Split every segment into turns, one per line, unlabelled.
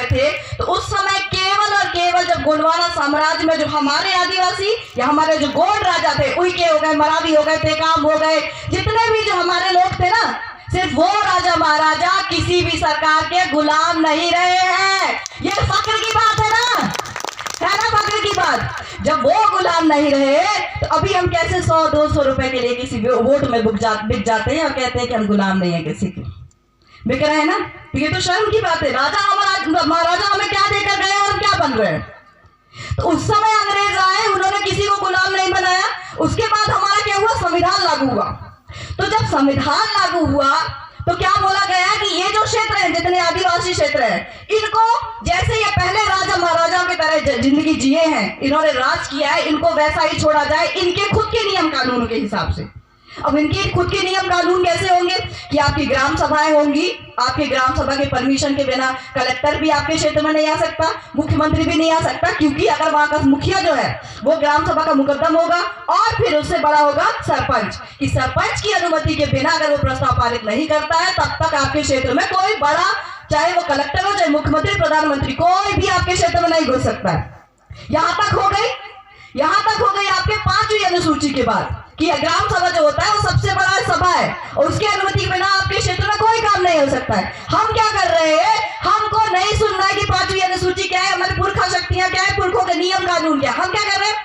गए थे, तो उस समय केवल और केवल जब गोंडवाना साम्राज्य में जो हमारे आदिवासी या हमारे जो गोंड राजा थे, उइके हो गए, मरावी हो गए, टेकाम हो गए, जितने भी जो हमारे लोग थे ना, सिर्फ वो राजा महाराजा किसी भी सरकार के गुलाम नहीं रहे हैं। ये फक्र की बात है ना फक्र की बात। जब वो गुलाम नहीं रहे तो अभी हम कैसे 100-200 रुपए के लिए किसी वोट में बिक जाते हैं और कहते हैं कि हम गुलाम नहीं है किसी के, बिक रहे हैं ना। तो ये तो शर्म की बात है। राजा महाराजा हमें क्या देकर गए और क्या बन रहे हैं। तो उस समय अंग्रेज आए, उन्होंने किसी को गुलाम नहीं बनाया। उसके बाद हमारा क्या हुआ, संविधान लागू हुआ। तो जब संविधान लागू हुआ तो क्या बोला गया कि ये जो क्षेत्र है, जितने आदिवासी क्षेत्र हैं, इनको जैसे ये पहले राजा महाराजाओं की तरह जिंदगी जिए हैं, इन्होंने राज किया है, इनको वैसा ही छोड़ा जाए, इनके खुद के नियम कानून के हिसाब से। अब इनके खुद के नियम कानून कैसे होंगे कि आपकी ग्राम सभाएं होंगी, आपकी ग्राम सभा के परमिशन के बिना कलेक्टर भी आपके क्षेत्र में नहीं आ सकता, मुख्यमंत्री भी नहीं आ सकता, क्योंकि अगर वहां का मुखिया जो है वो ग्राम सभा का मुकद्दम होगा, और फिर उससे बड़ा होगा सरपंच, कि सरपंच की अनुमति के बिना अगर वो प्रस्ताव पारित नहीं करता है, तब तक आपके क्षेत्र में कोई बड़ा, चाहे वो कलेक्टर हो, चाहे मुख्यमंत्री, प्रधानमंत्री, कोई भी आपके क्षेत्र में नहीं घुस सकता है। यहां तक हो गई आपके 5वीं अनुसूची के बाद कि ग्राम सभा जो होता है वो सबसे बड़ा सभा है, और उसकी अनुमति के बिना आपके क्षेत्र में कोई काम नहीं हो सकता है। हम क्या कर रहे हैं, हमको नहीं सुनना है कि 5वीं अनुसूची क्या है, हमारी पुरखा शक्तियां क्या है, पुरखों के नियम कानून क्या है। हम क्या कर रहे हैं,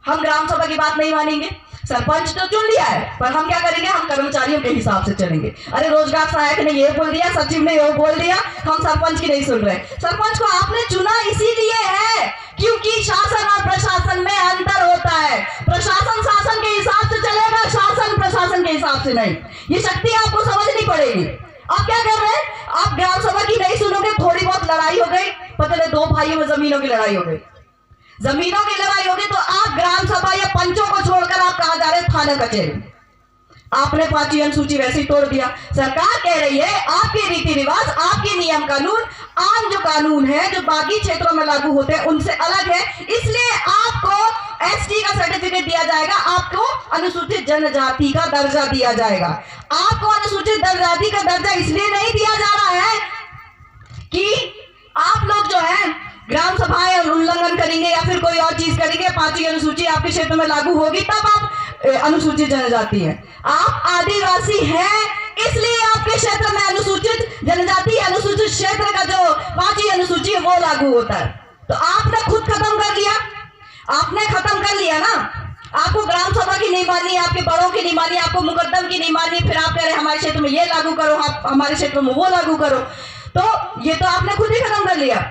हम ग्राम सभा की बात नहीं मानेंगे। सरपंच तो चुन लिया है, पर हम क्या करेंगे, हम कर्मचारियों के हिसाब से चलेंगे। अरे रोजगार सहायक ने ये बोल दिया, सचिव ने ये बोल दिया, हम सरपंच की नहीं सुन रहे। सरपंच को आपने चुना इसीलिए है क्योंकि शासन और प्रशासन में अंतर होता है। प्रशासन शासन के हिसाब से चलेगा, शासन प्रशासन के हिसाब से नहीं। ये शक्ति आपको समझनी पड़ेगी। आप क्या कर रहे हैं, आप ग्राम सभा की नहीं सुनोगे, थोड़ी बहुत लड़ाई हो गई, पता नहीं 2 भाइयों में जमीनों की लड़ाई हो गई, तो आप ग्राम सभा या पंचों को छोड़कर आप कहां जा रहे हैं, थाना कचहरी। आपने 5वीं अनुसूची वैसे ही तोड़ दिया। सरकार कह रही है आपके रीति रिवाज, आपके नियम कानून, आम जो कानून है जो बाकी क्षेत्रों में लागू होते हैं उनसे अलग है, इसलिए आपको एसटी का सर्टिफिकेट दिया जाएगा, आपको अनुसूचित जनजाति का दर्जा दिया जाएगा। आपको अनुसूचित जनजाति का दर्जा इसलिए नहीं दिया जा रहा है कि आप लोग जो है ग्राम सभाएं उल्लंघन करेंगे या फिर कोई और चीज करेंगे, 5वीं अनुसूची आपके क्षेत्र में लागू होगी तब आप अनुसूचित जनजाति है। आप आदिवासी हैं, इसलिए आपके क्षेत्र में अनुसूचित जनजाति, अनुसूचित क्षेत्र का जो 5वीं अनुसूची है वो लागू होता है। तो आपने खुद खत्म कर लिया, आपने खत्म कर लिया ना। आपको ग्राम सभा की नहीं मानी, आपके बड़ों की नहीं मानी, आपको मुकद्दम की नहीं मानी, फिर आप कह रहे हमारे क्षेत्र में ये लागू करो, आप हमारे क्षेत्र में वो लागू करो। तो ये तो आपने खुद ही खत्म कर लिया।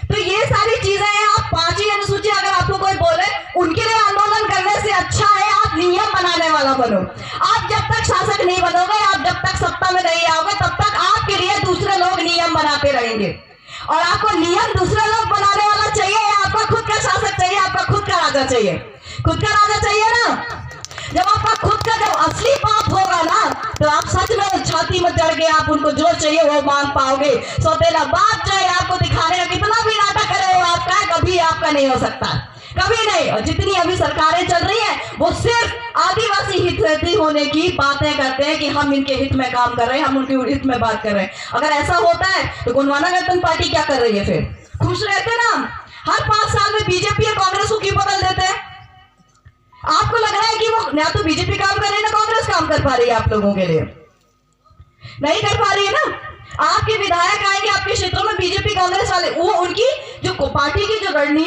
तो ये सारी चीजें हैं। आप 5वीं अनुसूची अगर आपको कोई बोले, उनके लिए आंदोलन करने से अच्छा है आप नियम बनाने वाला बनो। आप जब तक शासक नहीं बनोगे, आप जब तक सत्ता में नहीं आओगे, तब तक आपके लिए दूसरे लोग नियम बनाते रहेंगे। और आपको नियम दूसरे लोग बनाने वाला चाहिए या आपका खुद का शासक चाहिए, आपका खुद का राजा चाहिए? खुद का राजा चाहिए ना। जब आपका खुद का जब असली बाप होगा ना, तो आप सच में छाती में चढ़ के आप उनको जो चाहिए वो मांग पाओगे। सौतेला बाप चाहे आपको दिखाने का कितना भी नाटक करे, वो आपका है, कभी आपका नहीं हो सकता, कभी नहीं। और जितनी अभी सरकारें चल रही हैं वो सिर्फ आदिवासी हितैषी होने की बातें करते हैं कि हम इनके हित में काम कर रहे हैं, हम उनके हित में बात कर रहे हैं। अगर ऐसा होता है तो गोंडवाना गणतंत्र पार्टी क्या कर रही है? फिर खुश रहते ना। हर 5 साल में बीजेपी और कांग्रेस को क्यों बदल देते हैं? आपको लग रहा है कि वो ना तो बीजेपी काम कर रही है ना कांग्रेस काम कर पा रही है, आप लोगों के लिए नहीं कर पा रही है ना। आपके विधायक आएंगे आपके क्षेत्रों में, बीजेपी कांग्रेस वाले, वो उनकी जो पार्टी की जो रणनीति